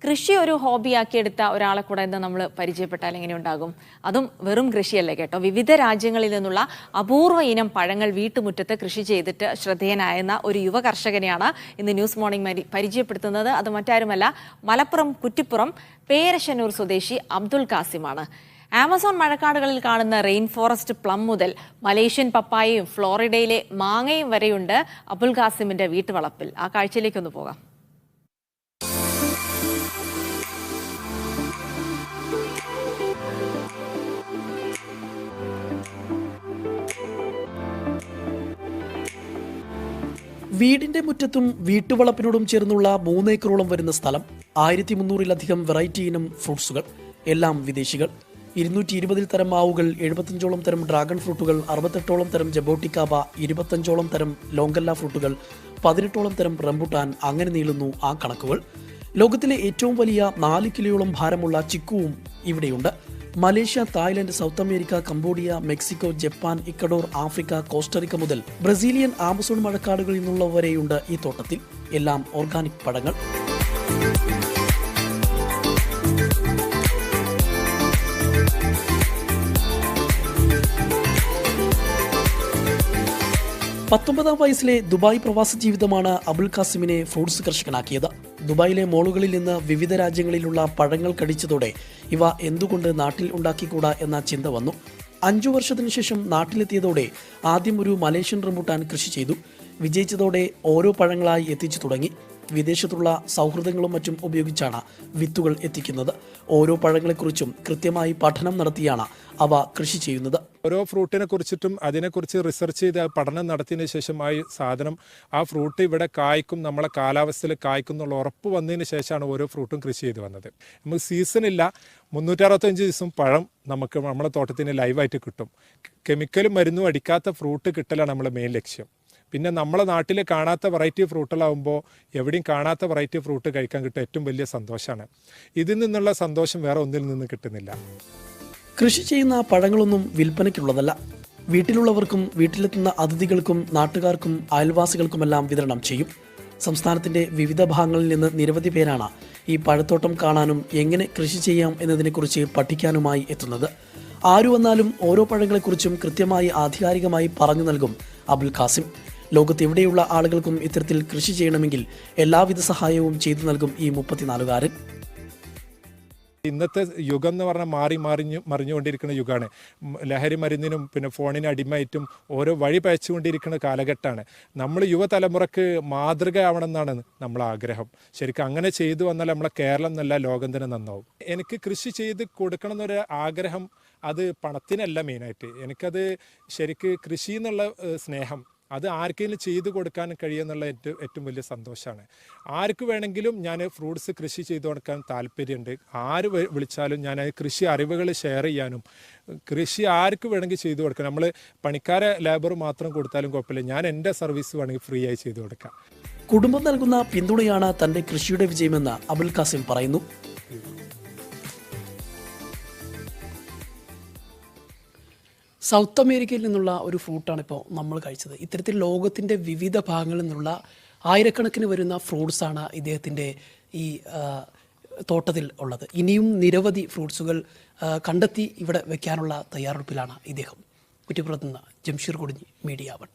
കൃഷി ഒരു ഹോബിയാക്കിയെടുത്ത ഒരാളെ കൂടെ ഇന്ന് നമ്മൾ പരിചയപ്പെട്ടാൽ എങ്ങനെ ഉണ്ടാകും? അതും വെറും കൃഷിയല്ലേ കേട്ടോ. വിവിധ രാജ്യങ്ങളിൽ നിന്നുള്ള അപൂർവ ഇനം പഴങ്ങൾ വീട്ടുമുറ്റത്ത് കൃഷി ചെയ്തിട്ട് ശ്രദ്ധേയനായിരുന്ന ഒരു യുവ കർഷകനെയാണ് ഇന്ന് ന്യൂസ് മോർണിംഗ് പരിചയപ്പെടുത്തുന്നത്. അത് മറ്റാരുമല്ല, മലപ്പുറം കുറ്റിപ്പുറം പേരശന്നൂർ സ്വദേശി അബ്ദുൽ കാസിമാണ്. ആമസോൺ മഴക്കാടുകളിൽ കാണുന്ന റെയിൻ ഫോറസ്റ്റ് പ്ലം മുതൽ മലേഷ്യൻ പപ്പായയും ഫ്ലോറിഡയിലെ മാങ്ങയും വരെയുണ്ട് അബുൽ ഖാസിമിന്റെ വീട്ടുവളപ്പിൽ. ആ കാഴ്ചയിലേക്കൊന്ന് പോകാം. വീടിന്റെ മുറ്റത്തും വീട്ടുവളപ്പിനോടും ചേർന്നുള്ള 3 ഏക്കറോളം വരുന്ന സ്ഥലം, 1300-ലധികം വെറൈറ്റി ഇനം ഫ്രൂട്ട്സുകൾ, എല്ലാം വിദേശികൾ, 220 തരം മാവുകൾ, 75ഓളം തരം ഡ്രാഗൺ ഫ്രൂട്ടുകൾ, 68ഓളം തരം ജബോട്ടിക്കാബ, 25ഓളം തരം ലോങ്കല്ല ഫ്രൂട്ടുകൾ, 18ഓളം തരം റംബുട്ടാൻ, അങ്ങനെ നീളുന്നു ആ കണക്കുകൾ. ലോകത്തിലെ ഏറ്റവും വലിയ 4 കിലോയോളം ഭാരമുള്ള ചിക്കുവും ഇവിടെയുണ്ട്. Malaysia, Thailand, south America, Cambodia, Mexico, Japan, Ecuador, Africa, Costa Rica മുതൽ ബ്രസീലിയൻ ആമസോൺ മഴക്കാടുകളിൽ നിന്നുള്ളവരെയുണ്ട് ഈ തോട്ടത്തിൽ. എല്ലാം ഓർഗാനിക് പഴങ്ങൾ. പത്തൊമ്പതാം വയസ്സിലെ ദുബായ് പ്രവാസ ജീവിതമാണ് അബുൽ ഖാസിമിനെ ഫ്രൂട്ട്സ് കർഷകനാക്കിയത്. ദുബായിലെ മോളുകളിൽ നിന്ന് വിവിധ രാജ്യങ്ങളിലുള്ള പഴങ്ങൾ കഴിച്ചതോടെ ഇവ എന്തുകൊണ്ട് നാട്ടിൽ ഉണ്ടാക്കിക്കൂടാ എന്ന ചിന്ത വന്നു. 5 വർഷത്തിനു ശേഷം നാട്ടിലെത്തിയതോടെ ആദ്യം ഒരു മലേഷ്യൻ റംബുട്ടാൻ കൃഷി ചെയ്തു. വിജയിച്ചതോടെ ഓരോ പഴങ്ങളായി എത്തിച്ചു തുടങ്ങി. വിദേശത്തുള്ള സൗഹൃദങ്ങളും മറ്റും ഉപയോഗിച്ചാണ് വിത്തുകൾ എത്തിക്കുന്നത്. ഓരോ പഴങ്ങളെക്കുറിച്ചും കൃത്യമായി പഠനം നടത്തിയാണ് അവ കൃഷി ചെയ്യുന്നത്. ഓരോ ഫ്രൂട്ടിനെ കുറിച്ചിട്ടും അതിനെക്കുറിച്ച് റിസർച്ച് ചെയ്ത് പഠനം നടത്തിയതിന് ശേഷം ആ ഫ്രൂട്ട് ഇവിടെ കായ്ക്കും, നമ്മളെ കാലാവസ്ഥയിൽ കായ്ക്കും എന്നുള്ള ഉറപ്പ് വന്നതിന് ശേഷമാണ് ഓരോ ഫ്രൂട്ടും കൃഷി ചെയ്ത് വന്നത്. നമുക്ക് സീസണില്ല, 365 ദിവസം പഴം നമുക്ക് നമ്മളെ തോട്ടത്തിന് ലൈവായിട്ട് കിട്ടും. കെമിക്കലും മരുന്നും അടിക്കാത്ത ഫ്രൂട്ട് കിട്ടലാണ് നമ്മളെ മെയിൻ ലക്ഷ്യം. പിന്നെ നമ്മളെ നാട്ടിൽ കാണാത്ത വെറൈറ്റി ഫ്രൂട്ടുകളാകുമ്പോൾ എവിടെയും കാണാത്ത വെറൈറ്റി ഫ്രൂട്ട് കഴിക്കാൻ കിട്ടും ഏറ്റവും വലിയ സന്തോഷമാണ്. ഇതിൽ നിന്നുള്ള സന്തോഷം വേറെ ഒന്നിൽ നിന്ന് കിട്ടുന്നില്ല. കൃഷി ചെയ്യുന്ന പഴങ്ങളൊന്നും വിൽപ്പനയ്ക്കുള്ളതല്ല. വീട്ടിലുള്ളവർക്കും വീട്ടിലെത്തുന്ന അതിഥികൾക്കും നാട്ടുകാർക്കും അയൽവാസികൾക്കുമെല്ലാം വിതരണം ചെയ്യും. സംസ്ഥാനത്തിന്റെ വിവിധ ഭാഗങ്ങളിൽ നിന്ന് നിരവധി പേരാണ് ഈ പഴത്തോട്ടം കാണാനും എങ്ങനെ കൃഷി ചെയ്യാം എന്നതിനെക്കുറിച്ച് പഠിക്കാനുമായി എത്തുന്നത്. ആരു വന്നാലും ഓരോ പഴങ്ങളെക്കുറിച്ചും കൃത്യമായി ആധികാരികമായി പറഞ്ഞു നൽകും അബുൽ ഖാസിം. ലോകത്തെവിടെയുള്ള ആളുകൾക്കും ഇത്തരത്തിൽ കൃഷി ചെയ്യണമെങ്കിൽ എല്ലാവിധ സഹായവും ചെയ്തു നൽകും ഈ 34കാരൻ. ഇന്നത്തെ യുഗം എന്ന് പറഞ്ഞാൽ മറിഞ്ഞുകൊണ്ടിരിക്കുന്ന യുഗമാണ്. ലഹരി മരുന്നിനും പിന്നെ ഫോണിന് അടിമയായിട്ടും ഓരോ വഴി പയച്ചുകൊണ്ടിരിക്കുന്ന കാലഘട്ടമാണ്. നമ്മൾ യുവതലമുറക്ക് മാതൃക ആവണമെന്നാണ് നമ്മളെ ആഗ്രഹം. ശരിക്കും അങ്ങനെ ചെയ്തു വന്നാൽ നമ്മളെ കേരളം എന്നല്ല ലോകം തന്നെ നന്നാവും. എനിക്ക് കൃഷി ചെയ്ത് കൊടുക്കണം എന്നൊരു ആഗ്രഹം, അത് പണത്തിനല്ല മെയിനായിട്ട്. എനിക്കത് ശരിക്ക് കൃഷി എന്നുള്ള സ്നേഹം, അത് ആർക്കെങ്കിലും ചെയ്തു കൊടുക്കാൻ കഴിയുമെന്നുള്ള ഏറ്റവും വലിയ സന്തോഷമാണ്. ആർക്ക് വേണമെങ്കിലും ഞാൻ ഫ്രൂട്ട്സ് കൃഷി ചെയ്തു കൊടുക്കാൻ താല്പര്യമുണ്ട്. ആര് വിളിച്ചാലും ഞാൻ കൃഷി അറിവുകൾ ഷെയർ ചെയ്യാനും, കൃഷി ആർക്ക് വേണമെങ്കിൽ ചെയ്തു കൊടുക്കാം. നമ്മൾ പണിക്കാരെ ലേബർ മാത്രം കൊടുത്താലും കുഴപ്പമില്ല, ഞാൻ എൻ്റെ സർവീസ് വേണമെങ്കിൽ ഫ്രീ ആയി ചെയ്തു കൊടുക്കാം. കുടുംബം നൽകുന്ന പിന്തുണയാണ് തന്റെ കൃഷിയുടെ വിജയമെന്ന് അബുൽ ഖാസിം പറയുന്നു. സൗത്ത് അമേരിക്കയിൽ നിന്നുള്ള ഒരു ഫ്രൂട്ടാണ് ഇപ്പോൾ നമ്മൾ കഴിച്ചത്. ഇത്തരത്തിൽ ലോകത്തിൻ്റെ വിവിധ ഭാഗങ്ങളിൽ നിന്നുള്ള ആയിരക്കണക്കിന് വരുന്ന ഫ്രൂട്ട്സാണ് ഇദ്ദേഹത്തിൻ്റെ ഈ തോട്ടത്തിൽ ഉള്ളത്. ഇനിയും നിരവധി ഫ്രൂട്ട്സുകൾ കണ്ടെത്തി ഇവിടെ വയ്ക്കാനുള്ള തയ്യാറെടുപ്പിലാണ് ഇദ്ദേഹം. കുറ്റിപ്പുറത്ത് നിന്ന് ജംഷീർ കുടിഞ്ഞി, മീഡിയ 1.